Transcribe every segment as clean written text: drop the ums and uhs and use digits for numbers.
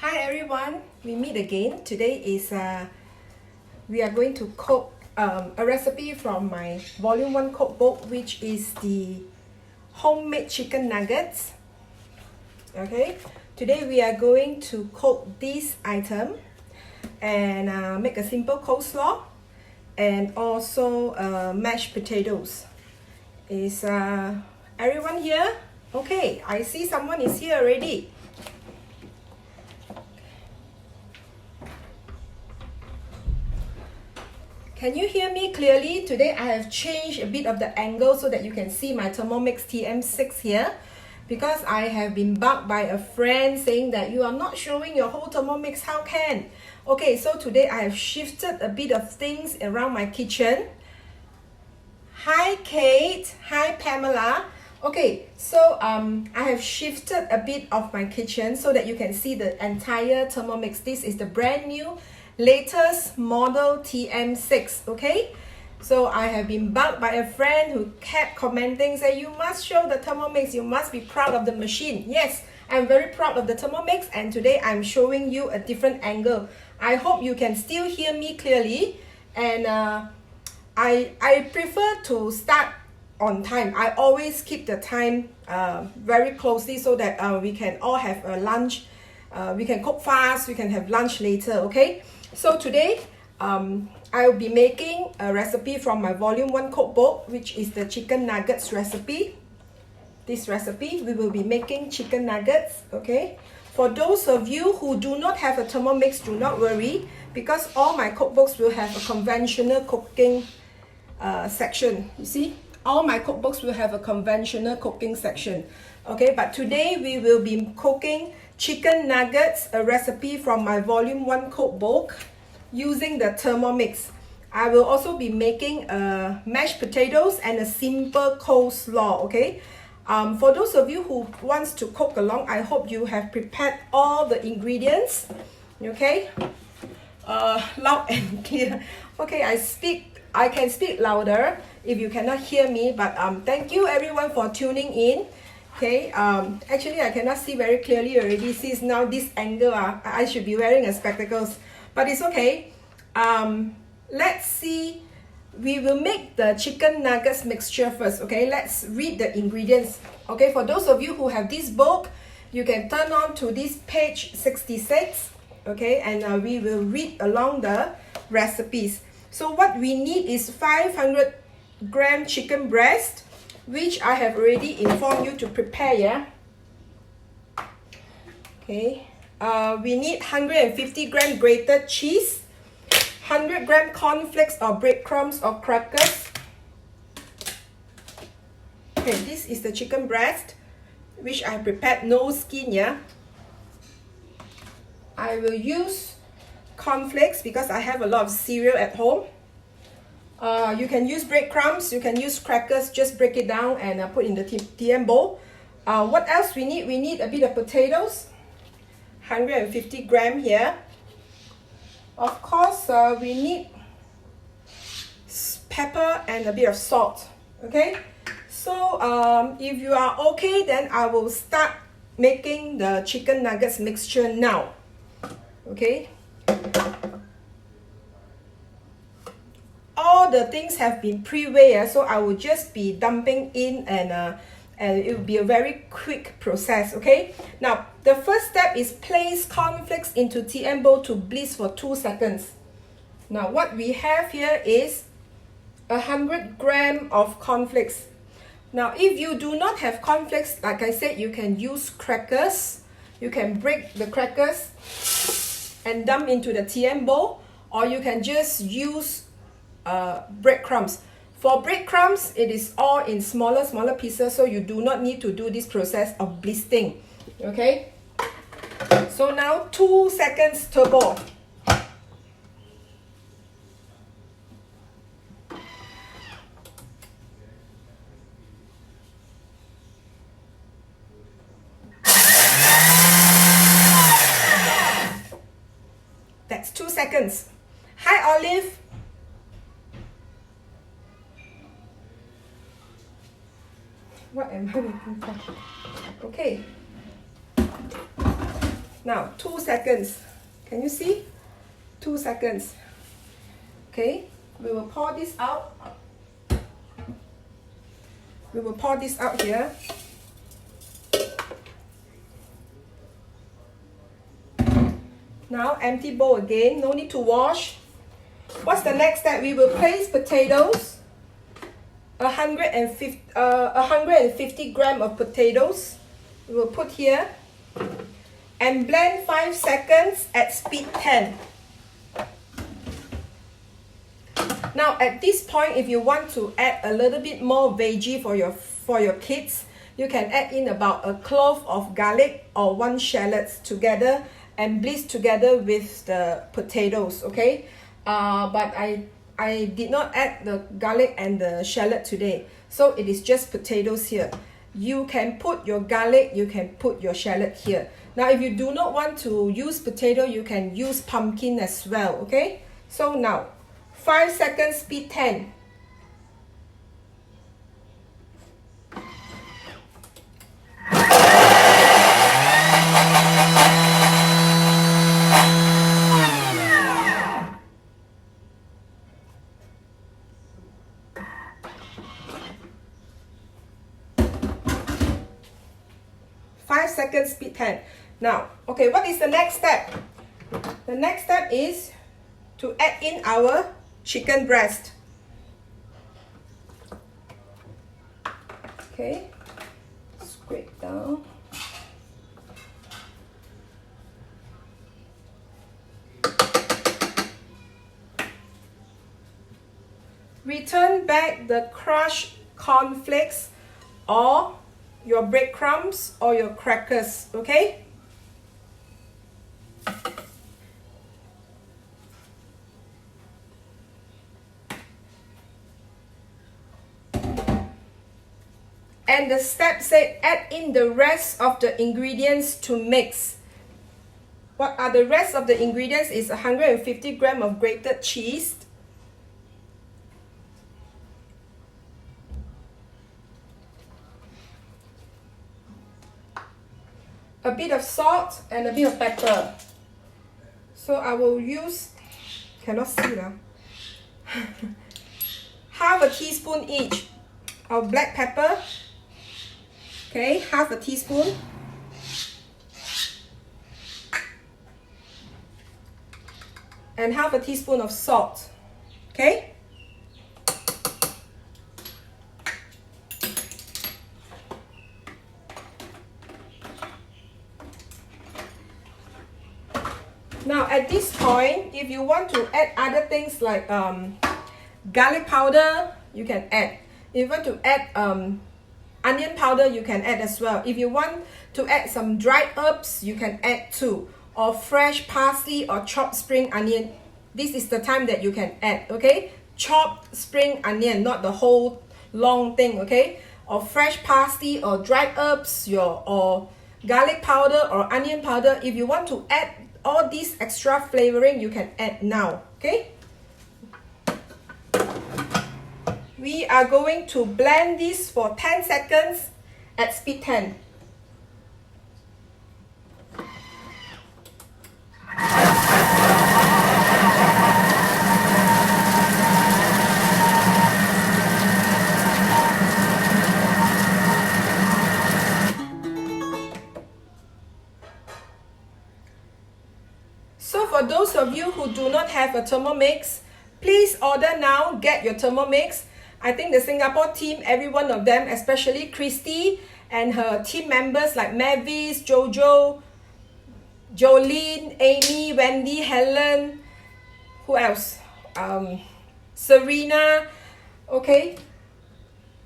Hi everyone, we meet again. Today is we are going to cook a recipe from my volume 1 cookbook, which is the homemade chicken nuggets. Okay, today we are going to cook this item and make a simple coleslaw and also mashed potatoes. Is everyone here? Okay, I see someone is here already. Can you hear me clearly? Today I have changed a bit of the angle so that you can see my Thermomix TM6 here, because I have been bugged by a friend saying that you are not showing your whole Thermomix. How can? Okay, so today I have shifted a bit of things around my kitchen. Hi Kate, hi Pamela. Okay, so I have shifted a bit of my kitchen so that you can see the entire Thermomix. This is the brand new latest model TM6. Okay, so I have been bugged by a friend who kept commenting, say you must show the Thermomix, you must be proud of the machine. Yes, I'm very proud of the Thermomix, and today I'm showing you a different angle. I hope you can still hear me clearly, and I prefer to start on time. I always keep the time very closely so that we can all have a lunch. We can cook fast, we can have lunch later. Okay, so today I will be making a recipe from my volume 1 cookbook, which is the chicken nuggets recipe. This recipe, we will be making chicken nuggets. Okay, for those of you who do not have a Thermomix, do not worry, because all my cookbooks will have a conventional cooking section. You see, all my cookbooks will have a conventional cooking section. Okay, but today we will be cooking chicken nuggets, a recipe from my volume 1 cookbook using the Thermomix. I will also be making mashed potatoes and a simple coleslaw. Okay, for those of you who wants to cook along, I hope you have prepared all the ingredients. Okay, loud and clear. Okay, I can speak louder if you cannot hear me, but thank you everyone for tuning in. Okay, actually I cannot see very clearly already, since now this angle I should be wearing a spectacles, but it's okay. Let's see, we will make the chicken nuggets mixture first. Okay, let's read the ingredients. Okay, for those of you who have this book, you can turn on to this page 66. Okay, and we will read along the recipes. So what we need is 500-gram chicken breast, which I have already informed you to prepare. Yeah. Okay. We need 150-gram grated cheese, 100-gram cornflakes or breadcrumbs or crackers. Okay, this is the chicken breast, which I prepared, no skin. Yeah. I will use cornflakes because I have a lot of cereal at home. You can use breadcrumbs, you can use crackers, just break it down and put in the TM bowl. What else we need? We need a bit of potatoes, 150 gram here. Of course, we need pepper and a bit of salt. Okay, so if you are okay, then I will start making the chicken nuggets mixture now. Okay, all the things have been pre-weighed, so I will just be dumping in, and it will be a very quick process. Okay, now the first step is place cornflakes into TM bowl to bliss for 2 seconds. Now what we have here is 100 gram of cornflakes. Now if you do not have cornflakes, like I said, you can use crackers. You can break the crackers and dump into the TM bowl, or you can just use breadcrumbs. For breadcrumbs, it is all in smaller pieces, so you do not need to do this process of blisting. Okay, so now 2 seconds turbo. That's 2 seconds. Hi Olive. What am I waiting for? Okay. Now 2 seconds. Can you see? 2 seconds. Okay, we will pour this out. We will pour this out here. Now empty bowl again, no need to wash. What's the next step? We will place potatoes. 150 gram of potatoes. We will put here and blend 5 seconds at speed 10. Now at this point, if you want to add a little bit more veggie for your kids, you can add in about a clove of garlic or 1 shallot together and blitz together with the potatoes, okay? But I did not add the garlic and the shallot today, so it is just potatoes here. You can put your garlic, you can put your shallot here. Now if you do not want to use potato, you can use pumpkin as well, okay? So now 5 seconds, speed 10. Seconds, speed 10. Now, okay, what is the next step? The next step is to add in our chicken breast. Okay, scrape down. Return back the crushed cornflakes or your breadcrumbs or your crackers, okay? And the step said add in the rest of the ingredients to mix. What are the rest of the ingredients? Is 150 gram of grated cheese, a bit of salt and a bit of pepper. So I will use, cannot see now, half a teaspoon each of black pepper. Okay, half a teaspoon. And half a teaspoon of salt. Okay? Now at this point, if you want to add other things like garlic powder, you can add. If you want to add onion powder, you can add as well. If you want to add some dried herbs, you can add too. Or fresh parsley or chopped spring onion. This is the time that you can add, okay? Chopped spring onion, not the whole long thing, okay? Or fresh parsley or dried herbs, or garlic powder or onion powder. If you want to add all these extra flavoring, you can add now, okay? We are going to blend this for 10 seconds at speed 10. So for those of you who do not have a Thermomix, please order now, get your Thermomix. I think the Singapore team, every one of them, especially Christy and her team members like Mavis, Jojo, Jolene, Amy, Wendy, Helen, who else? Serena, okay?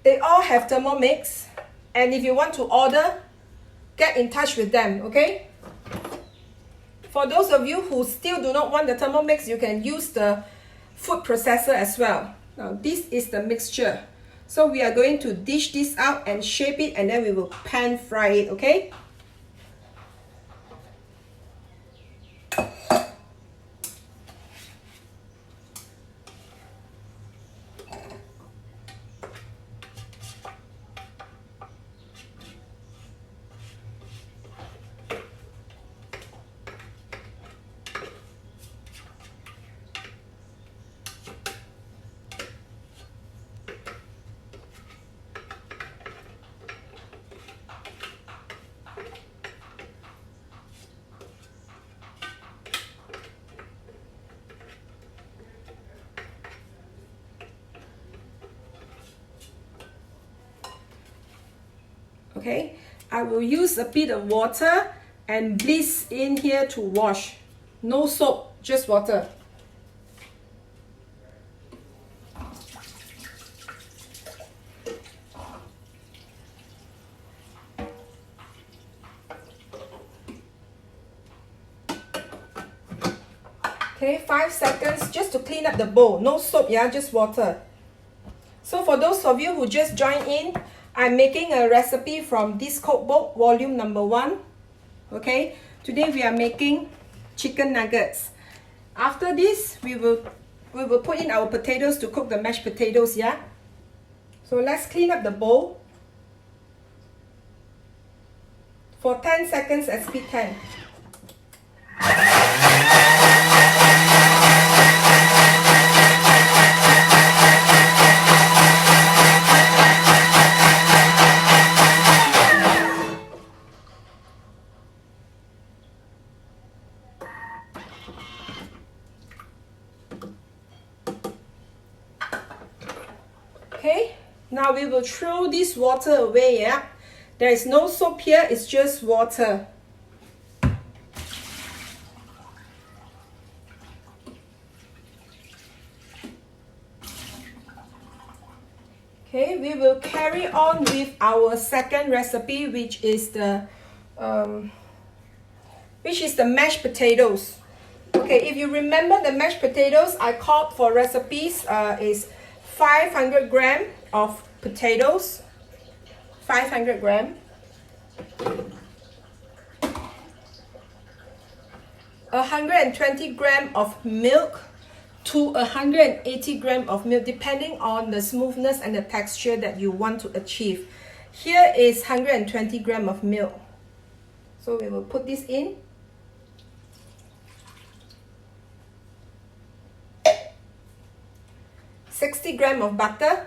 They all have Thermomix, and if you want to order, get in touch with them, okay? For those of you who still do not want the Thermomix, you can use the food processor as well. Now this is the mixture. So we are going to dish this out and shape it, and then we will pan fry it, okay? Okay, I will use a bit of water and bliss in here to wash. No soap, just water. Okay, 5 seconds just to clean up the bowl. No soap, yeah, just water. So for those of you who just joined in, I'm making a recipe from this cookbook, volume number 1. Okay, today we are making chicken nuggets. After this, we will put in our potatoes to cook the mashed potatoes, yeah? So let's clean up the bowl for 10 seconds at speed 10. Okay, now we will throw this water away, yeah? There is no soap here, it's just water. Okay, we will carry on with our second recipe, which is the mashed potatoes. Okay, if you remember the mashed potatoes, I called for recipes is 500 gram of potatoes, 500 gram, 120 gram of milk to 180 gram of milk, depending on the smoothness and the texture that you want to achieve. Here is 120 gram of milk. So we will put this in. $60 grams of butter,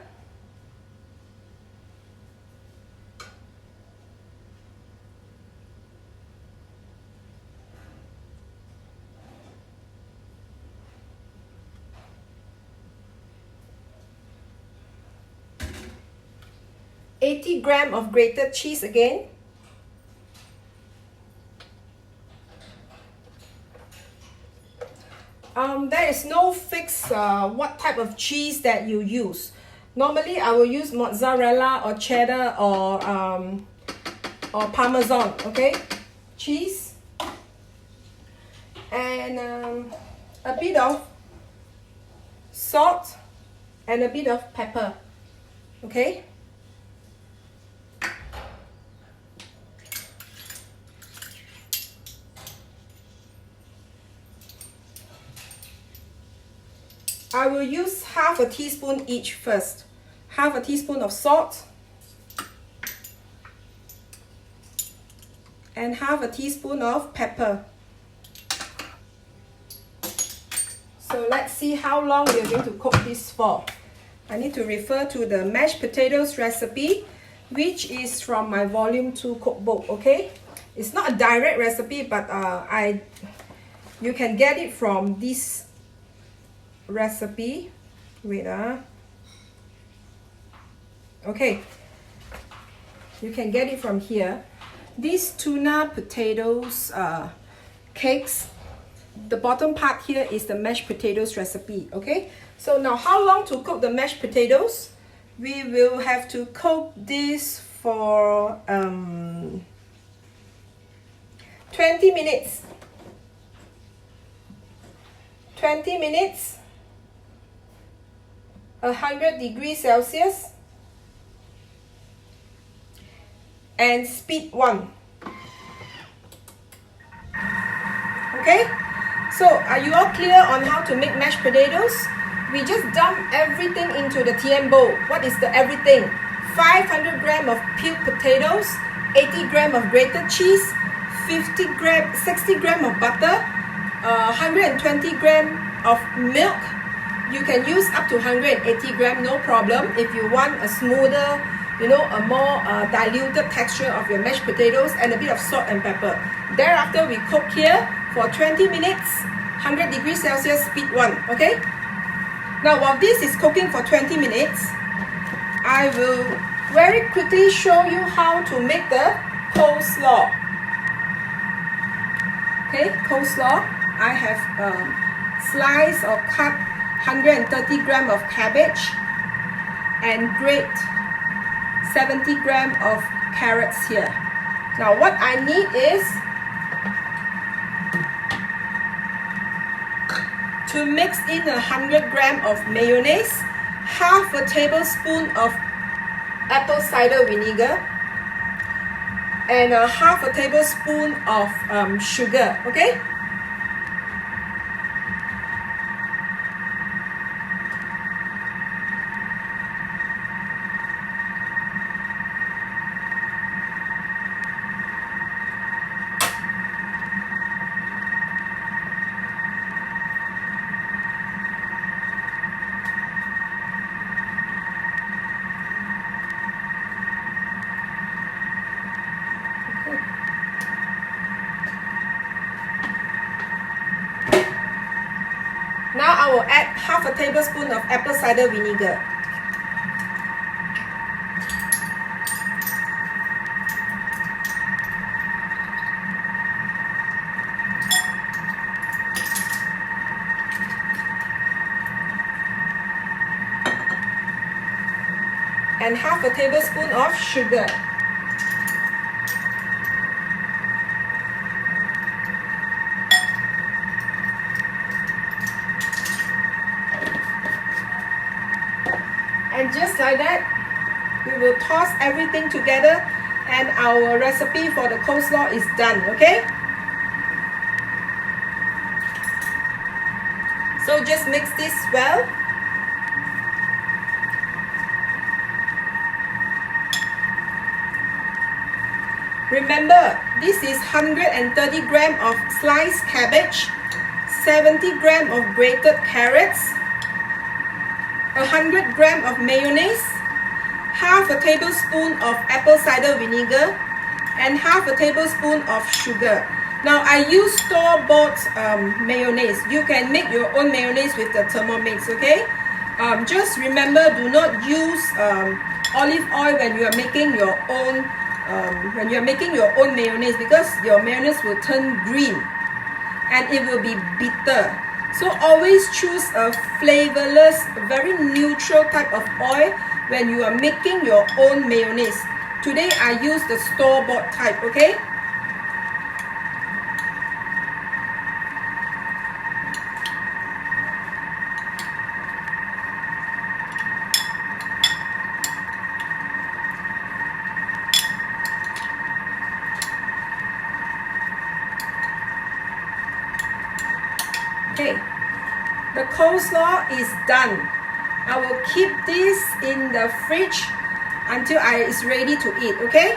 $80 grams of grated cheese again, there is no fixed what type of cheese that you use. Normally, I will use mozzarella or cheddar or parmesan. Okay, cheese and a bit of salt and a bit of pepper. Okay. I will use half a teaspoon each first. Half a teaspoon of salt and half a teaspoon of pepper. So let's see how long we are going to cook this for. I need to refer to the mashed potatoes recipe, which is from my volume 2 cookbook. Okay, it's not a direct recipe, but you can get it from this recipe. Wait, okay, you can get it from here. These tuna potatoes cakes, the bottom part here is the mashed potatoes recipe. Okay, so now how long to cook the mashed potatoes? We will have to cook this for 20 minutes. 20 minutes, 100 degrees Celsius, and speed 1. Okay, so are you all clear on how to make mashed potatoes? We just dump everything into the TM bowl. What is the everything? 500 grams of peeled potatoes, 80 grams of grated cheese, 60 grams of butter, 120 grams of milk. You can use up to 180 grams, no problem. If you want a smoother, a more diluted texture of your mashed potatoes, and a bit of salt and pepper. Thereafter, we cook here for 20 minutes, 100 degrees Celsius, speed 1. Okay? Now, while this is cooking for 20 minutes, I will very quickly show you how to make the coleslaw. Okay, coleslaw. I have sliced or cut 130 gram of cabbage and grate 70 gram of carrots here. Now what I need is to mix in 100 gram of mayonnaise, half a tablespoon of apple cider vinegar, and half a tablespoon of sugar. Okay. Now I will add half a tablespoon of apple cider vinegar. And half a tablespoon of sugar. And just like that, we will toss everything together and our recipe for the coleslaw is done, okay? So just mix this well. Remember, this is 130 gram of sliced cabbage, 70 gram of grated carrots, 100 gram of mayonnaise, half a tablespoon of apple cider vinegar, and half a tablespoon of sugar. Now I use store-bought mayonnaise. You can make your own mayonnaise with the Thermomix, okay? Just remember, do not use olive oil when you are making your own mayonnaise, because your mayonnaise will turn green and it will be bitter. So always choose a flavorless, very neutral type of oil when you are making your own mayonnaise. Today I use the store-bought type, okay? Okay, the coleslaw is done. I will keep this in the fridge until it's ready to eat, okay?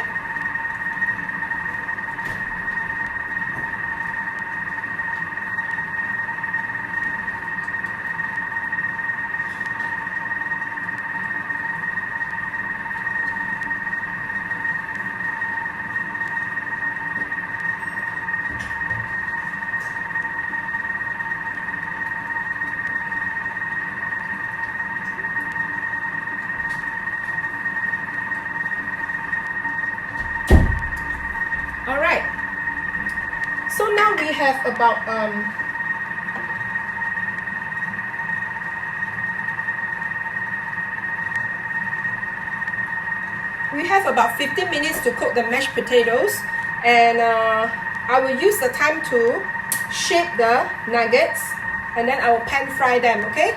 Alright, so now we have about we have about 15 minutes to cook the mashed potatoes, and I will use the time to shape the nuggets, and then I will pan fry them, okay?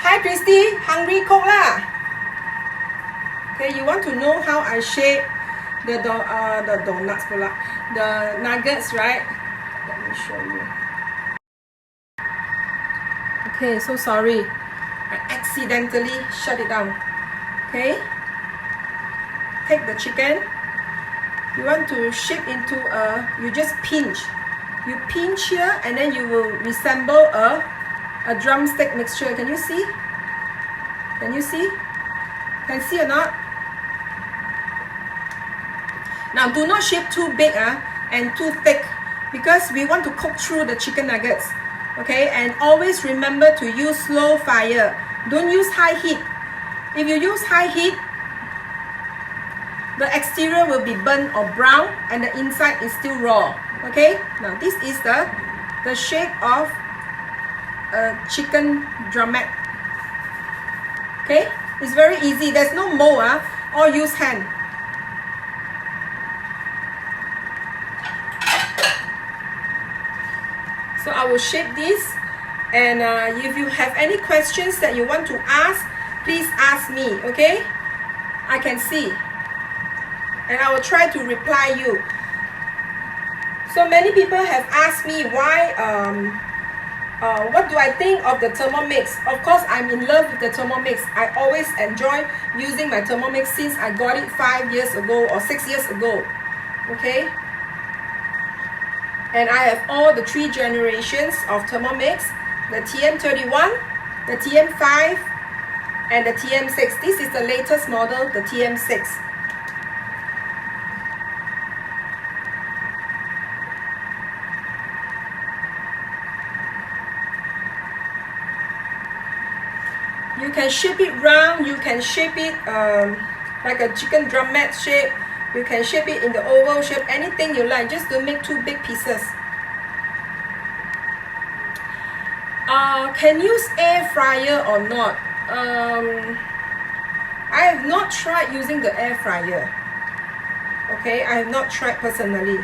Hi Christy, hungry cook lah. Okay, you want to know how I shape the donuts, the nuggets, right? Let me show you. Okay, so sorry, I accidentally shut it down. Okay, take the chicken. You want to shape into you just pinch. You pinch here, and then you will resemble a drumstick mixture. Can you see? Can you see? Can see or not? Now do not shape too big and too thick, because we want to cook through the chicken nuggets. Okay, and always remember to use slow fire. Don't use high heat. If you use high heat, the exterior will be burnt or brown and the inside is still raw. Okay, now this is the shape of a chicken drumette. Okay, it's very easy. There's no mold, or use hand. So I will shape this, and if you have any questions that you want to ask, please ask me. Okay, I can see, and I will try to reply you. So many people have asked me why, what do I think of the Thermomix? Of course, I'm in love with the Thermomix. I always enjoy using my Thermomix since I got it 5 years ago or 6 years ago. Okay, and I have all the 3 generations of Thermomix: the TM31, the TM5, and the TM6. This is the latest model, the TM6. You can shape it round, you can shape it like a chicken drumette shape, you can shape it in the oval shape, anything you like, just don't make too big pieces. Can use air fryer or not? I have not tried using the air fryer. Okay, I have not tried personally.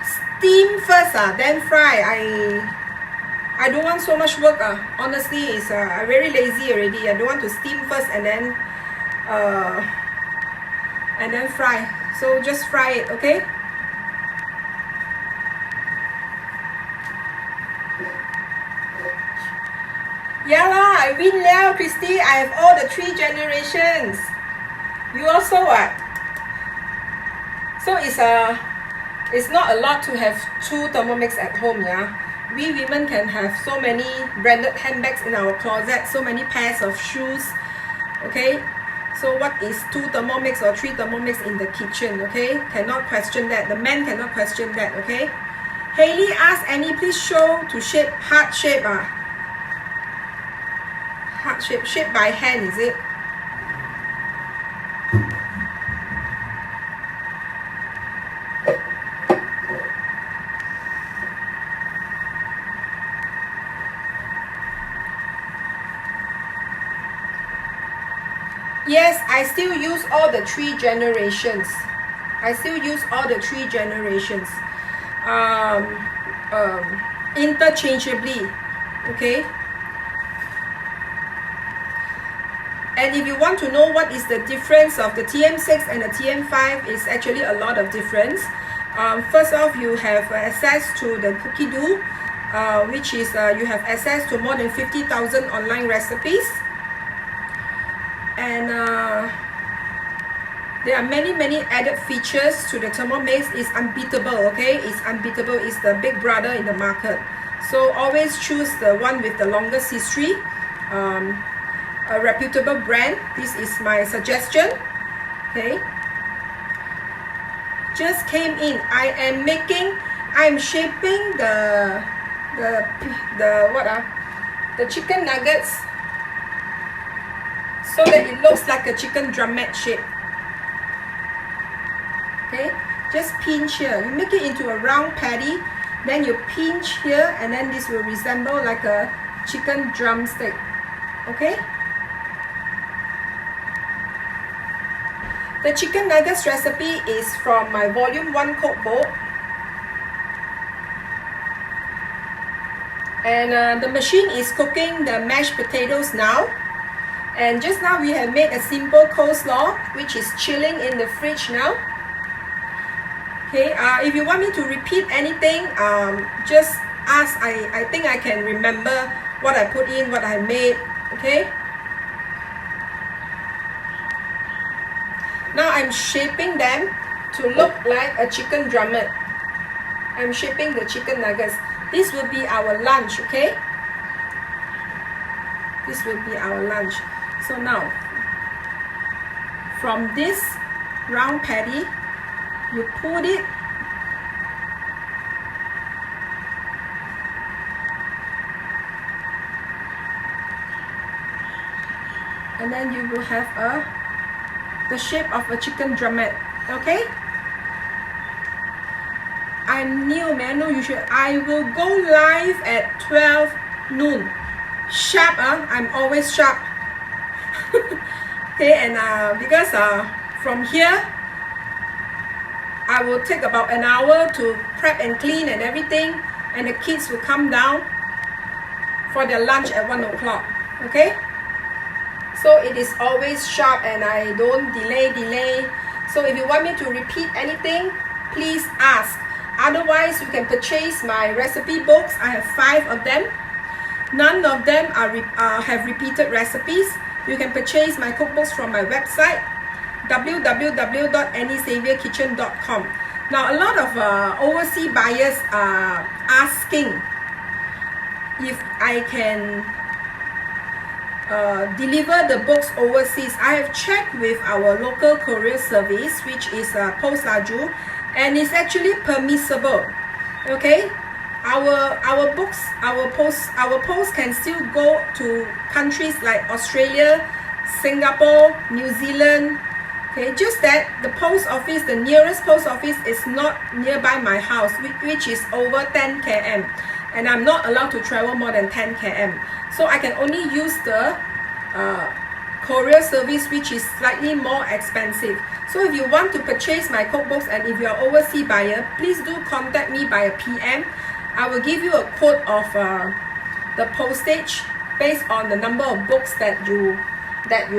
Steam first, then fry. I don't want so much work. Honestly, I'm very lazy already. I don't want to steam first and then fry. So just fry it, okay? Yeah lah, I win now, Christy. I have all the 3 generations. You also what? So it's not a lot to have 2 Thermomix at home, yeah. We women can have so many branded handbags in our closet, so many pairs of shoes. Okay, so what is 2 Thermomix or 3 Thermomix in the kitchen? Okay, cannot question that. The men cannot question that. Okay. Haley asked Annie, please show to shape heart shape. Heart shape, shaped by hand, is it? Yes, I still use all the 3 generations. I still use all the 3 generations interchangeably. Okay. And if you want to know what is the difference of the TM6 and the TM5, it's actually a lot of difference. First off, you have access to the cookie dough, which is you have access to more than 50,000 online recipes. And there are many added features to the Thermomix. It's unbeatable, okay? It's unbeatable. It's the big brother in the market. So always choose the one with the longest history, a reputable brand. This is my suggestion. Okay. Just came in. I'm shaping the chicken nuggets so that it looks like a chicken drumette shape. Okay, just pinch here. You make it into a round patty, then you pinch here, and then this will resemble like a chicken drumstick. Okay. The chicken nuggets recipe is from my volume 1 cookbook. And the machine is cooking the mashed potatoes now. And just now we have made a simple coleslaw, which is chilling in the fridge now. Okay, if you want me to repeat anything, just ask. I think I can remember what I put in, what I made. Okay. Now I'm shaping them to look like a chicken drumette. I'm shaping the chicken nuggets. This will be our lunch, okay? This will be our lunch. So now, from this round patty, you put it and then you will have a the shape of a chicken drumette. Okay? I knew, man, you should. I will go live at 12 noon. Sharp, I'm always sharp. Okay, and because from here, I will take about an hour to prep and clean and everything, and the kids will come down for their lunch at 1 o'clock. Okay? So it is always sharp and I don't delay. So if you want me to repeat anything, please ask. Otherwise, you can purchase my recipe books. I have 5 of them. None of them have repeated recipes. You can purchase my cookbooks from my website, www.anniesaviorkitchen.com. Now, a lot of overseas buyers are asking if I can deliver the books overseas. I have checked with our local courier service, which is Coleslaw, and it's actually permissible. Okay, our books, our post can still go to countries like Australia, Singapore, New Zealand. Okay, just that the post office, the nearest post office is not nearby my house, which is over 10 km, and I'm not allowed to travel more than 10 km. So I can only use the courier service, which is slightly more expensive. So if you want to purchase my cookbooks and if you are overseas buyer, please do contact me by a PM. I will give you a quote of the postage based on the number of books that you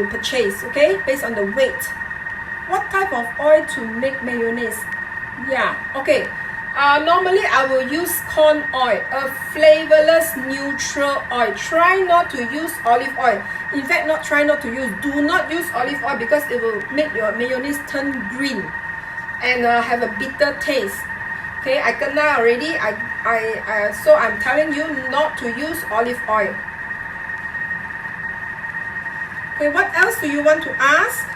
purchase. Okay, based on the weight. What type of oil to make mayonnaise? Yeah, okay. Normally I will use corn oil, a flavorless neutral oil. Try not to use olive oil. In fact, do not use olive oil because it will make your mayonnaise turn green and have a bitter taste. Okay, I kena already. So I'm telling you not to use olive oil. Okay, what else do you want to ask?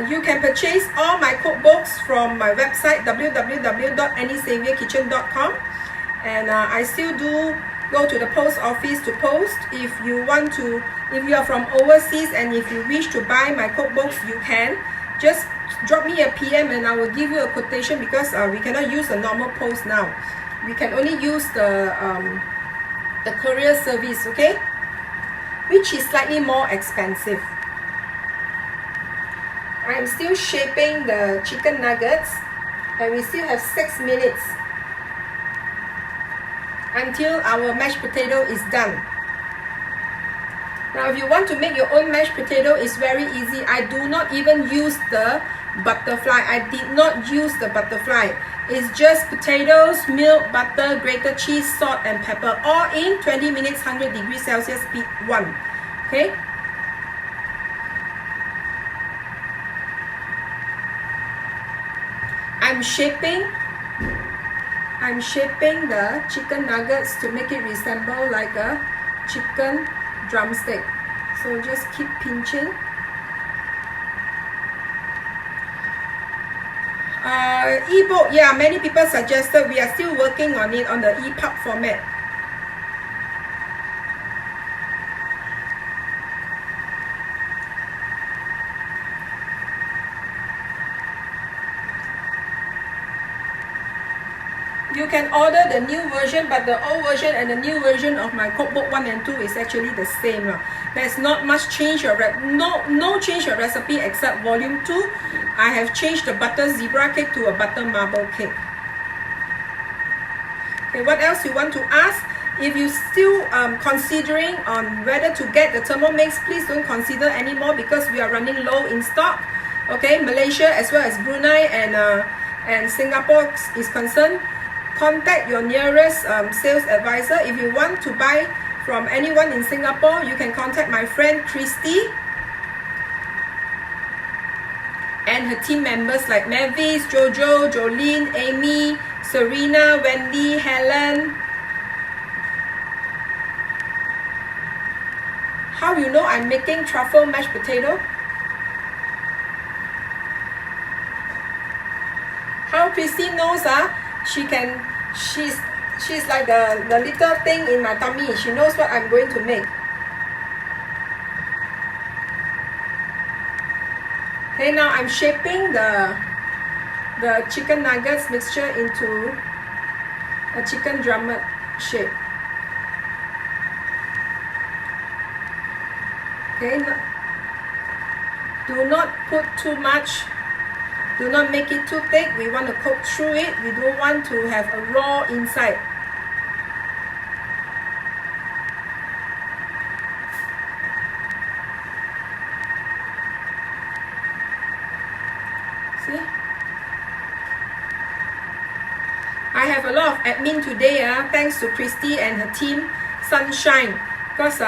You can purchase all my cookbooks from my website, www.anniesaviorkitchen.com, and I still do go to the post office to post. If you are from overseas and if you wish to buy my cookbooks, you can just drop me a PM and I will give you a quotation, because we cannot use the normal post now. We can only use the courier service, okay, which is slightly more expensive. I'm still shaping the chicken nuggets, and we still have 6 minutes until our mashed potato is done. Now, if you want to make your own mashed potato, it's very easy. I do not even use the butterfly. I did not use the butterfly. It's just potatoes, milk, butter, grated cheese, salt, and pepper, all in 20 minutes, 100 degrees Celsius, speed 1. Okay? I'm shaping the chicken nuggets to make it resemble like a chicken drumstick. So just keep pinching. Ebook, yeah, many people suggested. We are still working on it on the EPUB format. You can order the new version, but the old version and the new version of my cookbook 1 and 2 is actually the same. There's not much change no change of recipe except volume 2. I have changed the butter zebra cake to a butter marble cake. Okay, what else you want to ask? If you still considering on whether to get the Thermomix, please don't consider anymore because we are running low in stock. Okay, Malaysia as well as Brunei and Singapore is concerned. Contact your nearest sales advisor. If you want to buy from anyone in Singapore, you can contact my friend Christy and her team members like Mavis, Jojo, Jolene, Amy, Serena, Wendy, Helen. How you know I'm making truffle mashed potato? How Christy knows? She's like the little thing in my tummy. She knows what I'm going to make. Okay, now I'm shaping the chicken nuggets mixture into a chicken drumlet shape. Okay, do not put too much, do not make it too thick. We want to cook through it. We don't want to have a raw inside. See? I have a lot of admin today, thanks to Christy and her team, Sunshine, because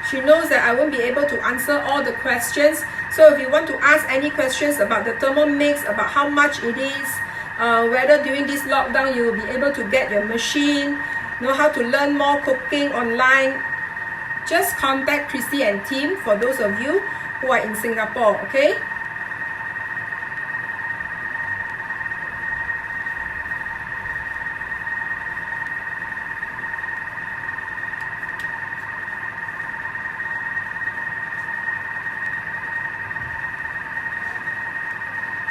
she knows that I won't be able to answer all the questions. So if you want to ask any questions about the Thermomix, about how much it is, whether during this lockdown you will be able to get your machine, know how to learn more cooking online, just contact Christy and team for those of you who are in Singapore, okay?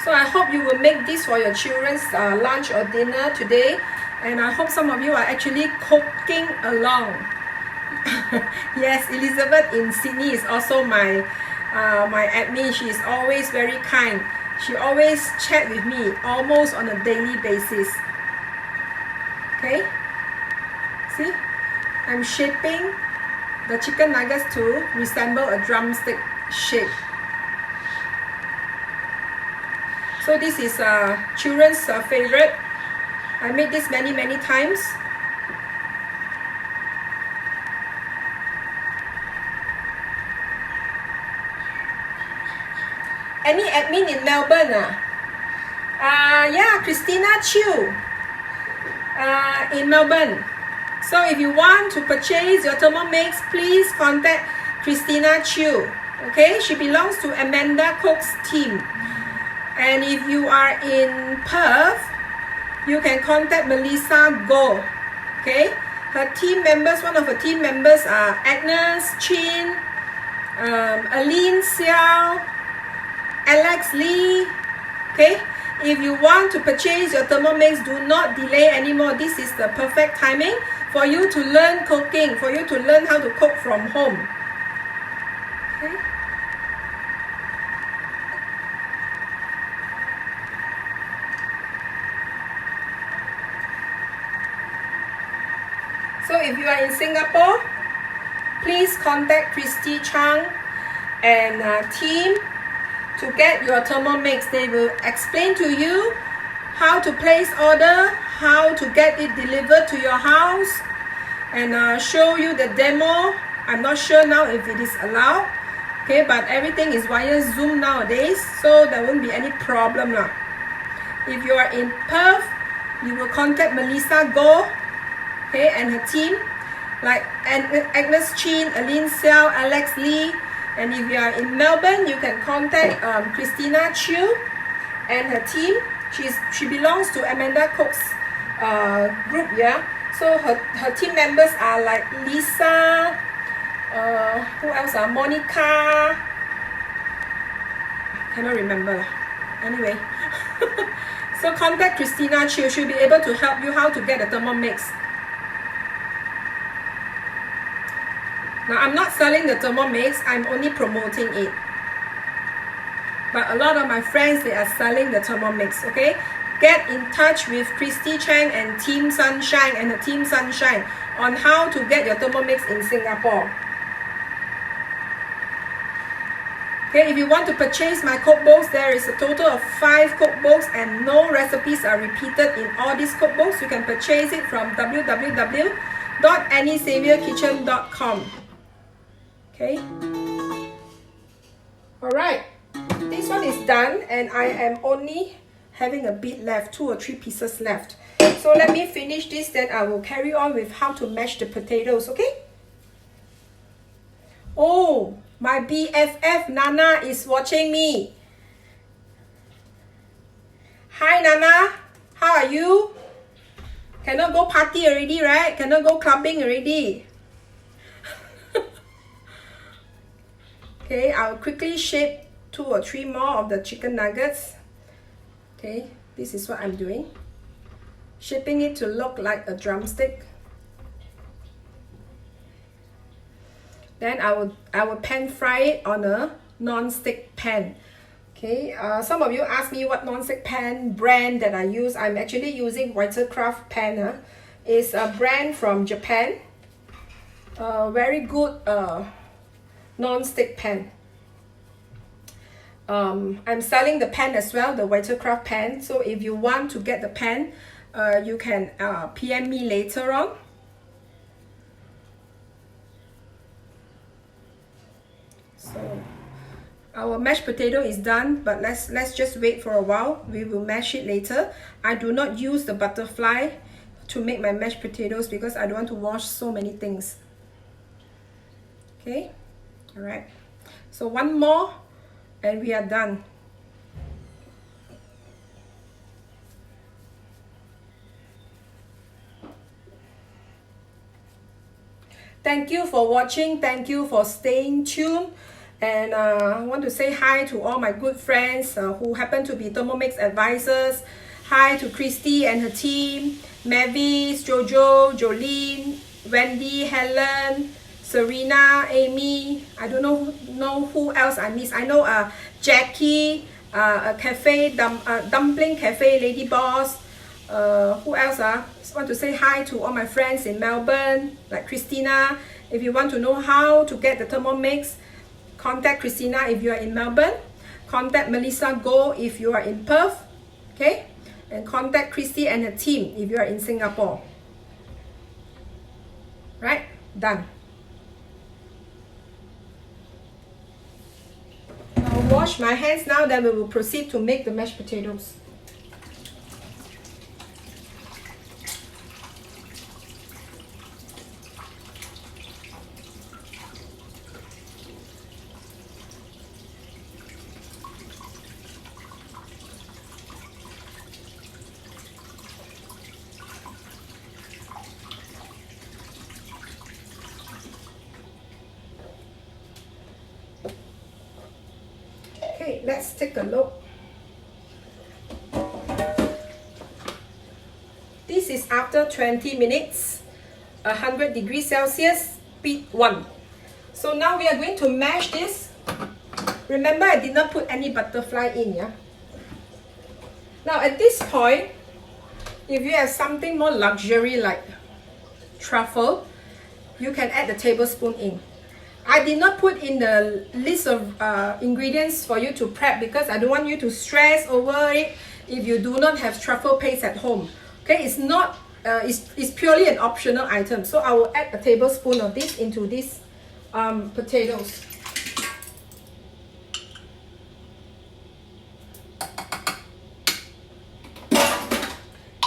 So I hope you will make this for your children's lunch or dinner today, and I hope some of you are actually cooking along. Yes, Elizabeth in Sydney is also my admin. She is always very kind. She always chat with me almost on a daily basis. Okay, see, I'm shaping the chicken nuggets to resemble a drumstick shape. So this is children's favorite. I made this many times. Any admin in Melbourne? Yeah, Christina Chew in Melbourne. So if you want to purchase your Thermomix, please contact Christina Chew. Okay, she belongs to Amanda Cook's team. And if you are in Perth, you can contact Melissa Go. Okay, her team members, one of her team members are Agnes Chin, Aline Xiao, Alex Lee. Okay, if you want to purchase your Thermomix, do not delay anymore. This is the perfect timing for you to learn cooking, for you to learn how to cook from home. Okay. So if you are in Singapore, please contact Christy Chang and team to get your Thermomix. They will explain to you how to place order, how to get it delivered to your house, and show you the demo. I'm not sure now if it is allowed, okay, but everything is via Zoom nowadays, so there won't be any problem now. If you are in Perth, you will contact Melissa Go, okay, and her team, like Agnes Chin, Aline Xiao, Alex Lee. And if you are in Melbourne, you can contact Christina Chew and her team. She belongs to Amanda Cook's group, yeah. So her team members are like Lisa, who else? Monica. Cannot remember. Anyway, so contact Christina Chew. She'll be able to help you how to get a Thermomix. Now, I'm not selling the Thermomix, I'm only promoting it. But a lot of my friends, they are selling the Thermomix, okay? Get in touch with Christy Chang and Team Sunshine and the Team Sunshine on how to get your Thermomix in Singapore. Okay, if you want to purchase my cookbooks, there is a total of 5 cookbooks and no recipes are repeated in all these cookbooks. You can purchase it from www.anniesaviorkitchen.com. Okay, all right, this one is done and I am only having a bit left, 2 or 3 pieces left. So let me finish this, then I will carry on with how to mash the potatoes, okay? Oh, my BFF Nana is watching me. Hi Nana, how are you? Cannot go party already, right? Cannot go clubbing already. Okay, I'll quickly shape 2 or 3 more of the chicken nuggets. Okay, this is what I'm doing. Shaping it to look like a drumstick. Then I will pan fry it on a non-stick pan. Okay, some of you ask me what non-stick pan brand that I use. I'm actually using Vitakraft pan. It's a brand from Japan. Very good non-stick pan. I'm selling the pan as well, the Vitakraft pan. So if you want to get the pan, you can PM me later on. So our mashed potato is done, but let's just wait for a while. We will mash it later. I do not use the butterfly to make my mashed potatoes because I don't want to wash so many things. Okay, all right. So one more and we are done. Thank you for watching. Thank you for staying tuned. And I want to say hi to all my good friends who happen to be Thermomix advisors. Hi to Christy and her team, Mavis, Jojo, Jolene, Wendy, Helen, Serena, Amy. I don't know who else I miss. I know Jackie, Dumpling Cafe, Lady Boss. Who else? I want to say hi to all my friends in Melbourne, like Christina. If you want to know how to get the Thermomix, contact Christina if you are in Melbourne. Contact Melissa Go if you are in Perth. Okay? And contact Christy and her team if you are in Singapore. Right? Done. I'll wash my hands now, then we will proceed to make the mashed potatoes. Okay, let's take a look. This is after 20 minutes, 100 degrees Celsius, speed 1. So now we are going to mash this. Remember, I did not put any butterfly in, yeah? Now at this point, if you have something more luxury like truffle, you can add the tablespoon in. I did not put in the list of ingredients for you to prep because I don't want you to stress over it if you do not have truffle paste at home. Okay, it's not, it's purely an optional item. So I will add a tablespoon of this into these potatoes.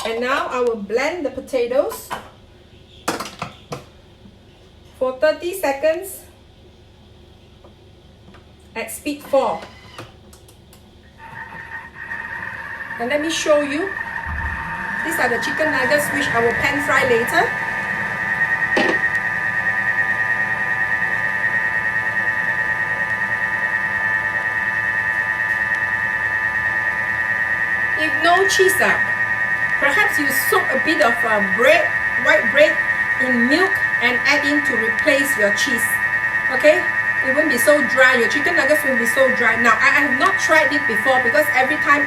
And now I will blend the potatoes for 30 seconds at speed 4. And let me show you. These are the chicken nuggets which I will pan fry later. If no cheese, perhaps you soak a bit of bread, white bread in milk and add in to replace your cheese. Okay? It won't be so dry. Your chicken nuggets won't be so dry. Now, I have not tried it before because every time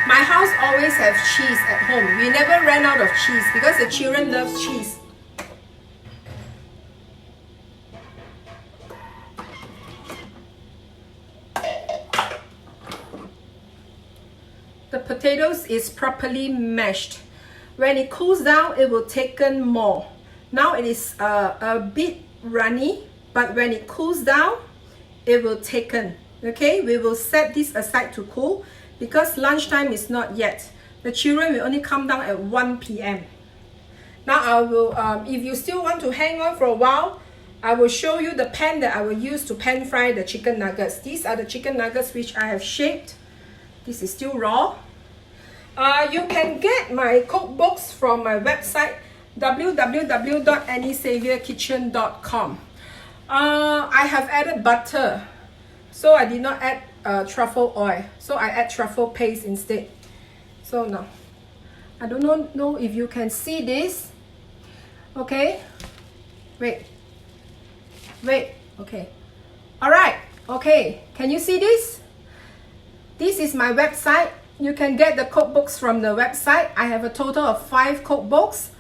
my house always have cheese at home. We never ran out of cheese because the children love cheese. The potatoes is properly mashed. When it cools down, it will thicken more. Now it is a bit runny, but when it cools down, it will thicken. Okay, we will set this aside to cool because lunchtime is not yet. The children will only come down at 1 p.m. Now I will, if you still want to hang on for a while, I will show you the pan that I will use to pan fry the chicken nuggets. These are the chicken nuggets which I have shaped. This is still raw. You can get my cookbooks from my website www.anniesaviorkitchen.com. I have added butter, so I did not add truffle oil, so I add truffle paste instead. So now, I don't know if you can see this. Okay, wait, okay, all right, okay, can you see this? This is my website. You can get the cookbooks from the website. I have a total of 5 cookbooks.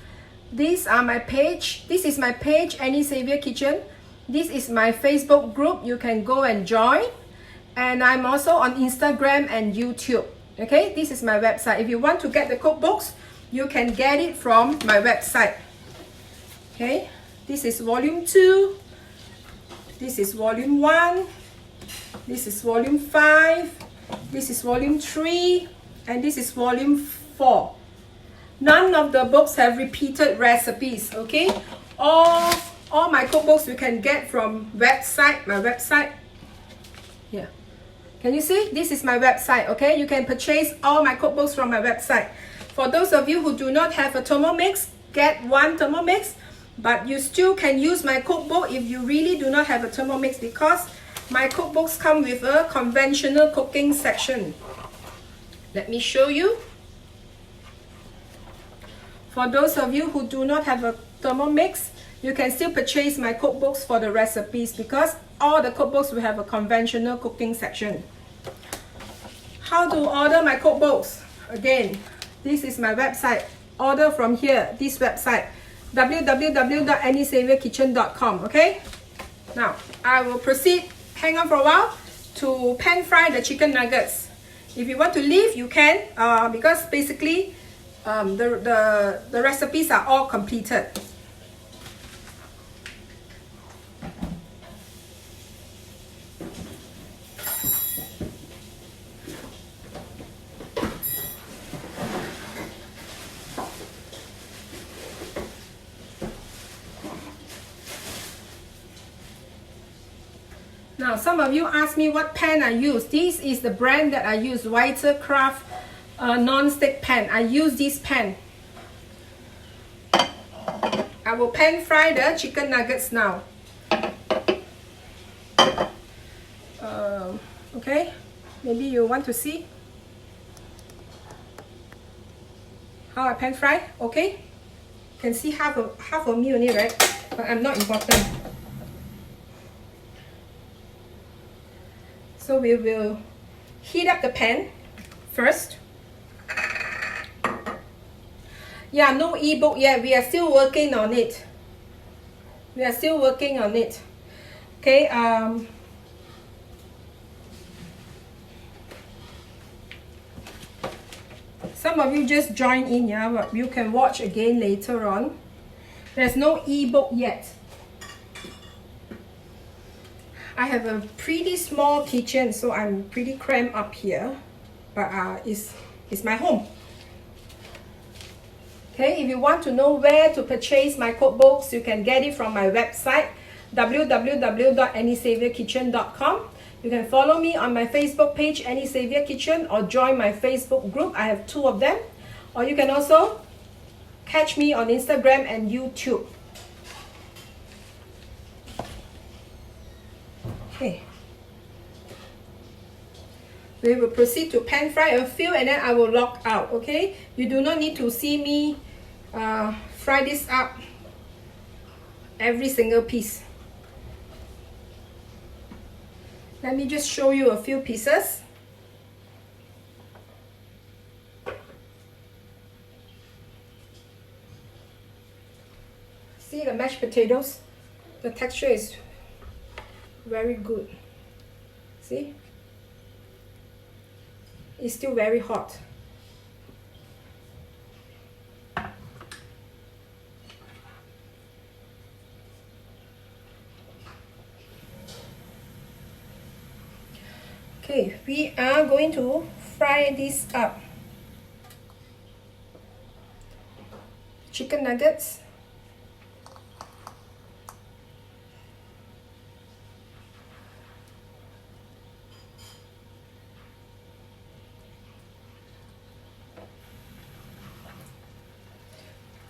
These are my page. This is my page, Annie Xavier Kitchen. This is my Facebook group. You can go and join. And I'm also on Instagram and YouTube. Okay, this is my website. If you want to get the cookbooks, you can get it from my website. Okay, this is volume 2. This is volume 1. This is volume 5. This is volume 3. And this is volume 4. None of the books have repeated recipes. Okay, all my cookbooks you can get from website, my website. Yeah, can you see? This is my website. Okay, you can purchase all my cookbooks from my website. For those of you who do not have a Thermomix, get one Thermomix, but you still can use my cookbook if you really do not have a Thermomix, because my cookbooks come with a conventional cooking section. Let me show you. For those of you who do not have a Thermomix, you can still purchase my cookbooks for the recipes, because all the cookbooks will have a conventional cooking section. How to order my cookbooks? Again, this is my website. Order from here, this website, www.anniexavierkitchen.com. Okay, now I will proceed, hang on for a while, to pan fry the chicken nuggets. If you want to leave, you can, because basically the recipes are all completed. Now, some of you ask me what pan I use. This is the brand that I use, Vitakraft non-stick pan. I use this pan. I will pan fry the chicken nuggets now. Okay, maybe you want to see how I pan fry. Okay, you can see half of me only, right? But I'm not important. So we will heat up the pan first. Yeah, no ebook yet. We are still working on it. Okay, some of you just join in, yeah, but you can watch again later on. There's no ebook yet. I have a pretty small kitchen, so I'm pretty cramped up here, but it's my home. Okay, if you want to know where to purchase my cookbooks, you can get it from my website, www.anniexavierkitchen.com. You can follow me on my Facebook page, Annie Xavier Kitchen, or join my Facebook group. I have 2 of them. Or you can also catch me on Instagram and YouTube. Okay. We will proceed to pan fry a few, and then I will log out. Okay, you do not need to see me fry this up every single piece. Let me just show you a few pieces. See the mashed potatoes? The texture is very good. See? It's still very hot. Okay, we are going to fry this up. Chicken nuggets.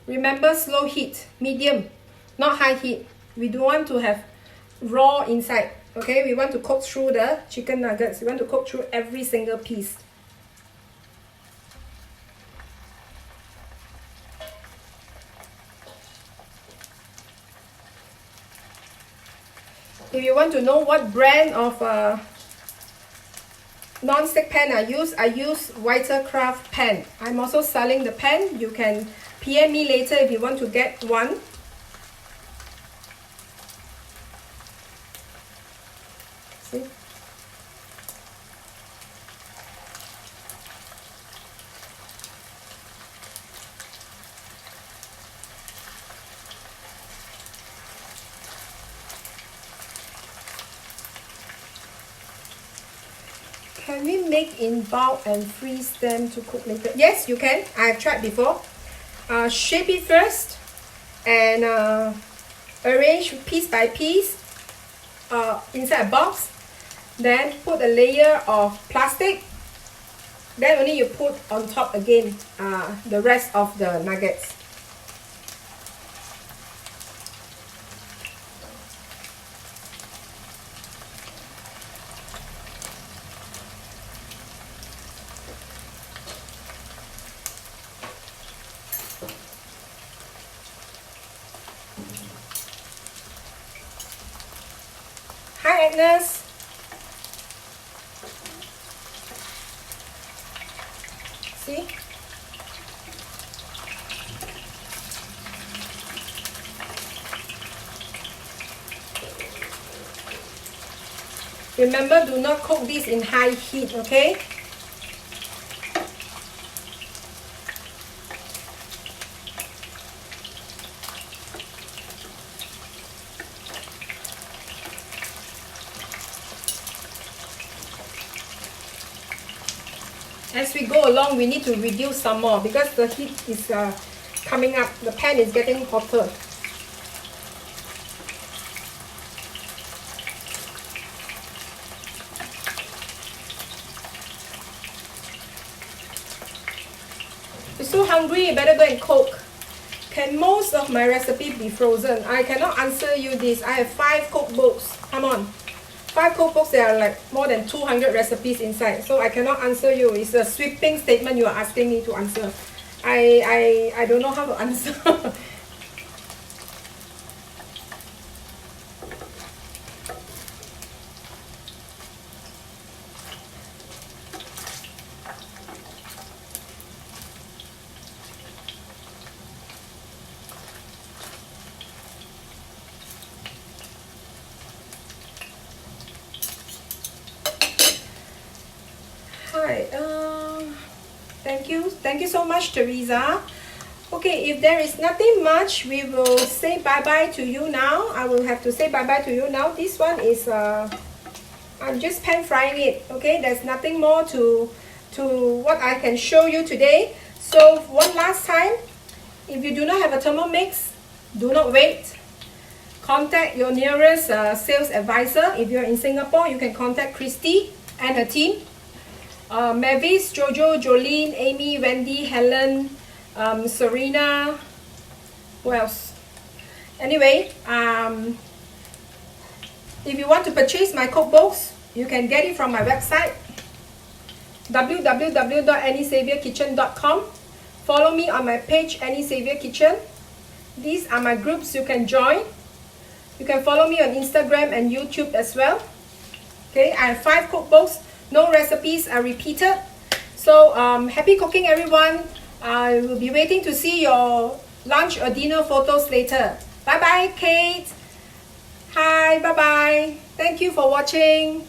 Remember, slow heat, medium, not high heat. We don't want to have raw inside. Okay, we want to cook through the chicken nuggets. We want to cook through every single piece. If you want to know what brand of non-stick pan I use Vitakraft pan. I'm also selling the pan. You can PM me later if you want to get one. See? Can we make in bulk and freeze them to cook later? Yes, you can. I've tried before. Shape it first and arrange piece by piece inside a box. Then put a layer of plastic. Then only you put on top again the rest of the nuggets. Hi Agnes. See? Remember, do not cook this in high heat, okay? As we go along, we need to reduce some more because the heat is coming up. The pan is getting hotter. You're so hungry, you better go and cook. Can most of my recipe be frozen? I cannot answer you this. I have 5 cookbooks. Come on. 5 cookbooks, there are like more than 200 recipes inside. So I cannot answer you. It's a sweeping statement you are asking me to answer. I don't know how to answer. Hi, thank you so much, Teresa. Okay, if there is nothing much, we will say bye-bye to you now. I will have to say bye-bye to you now. This one is, I'm just pan frying it, okay? There's nothing more to what I can show you today. So one last time, if you do not have a Thermomix, do not wait. Contact your nearest sales advisor. If you're in Singapore, you can contact Christy and her team. Mavis, Jojo, Jolene, Amy, Wendy, Helen, Serena, who else? Anyway, if you want to purchase my cookbooks, you can get it from my website, www.anniesaviorkitchen.com. Follow me on my page, Annie Savior Kitchen. These are my groups you can join. You can follow me on Instagram and YouTube as well. Okay, I have 5 cookbooks. No recipes are repeated. So happy cooking, everyone. I will be waiting to see your lunch or dinner photos later. Bye bye, Kate. Hi, bye bye. Thank you for watching.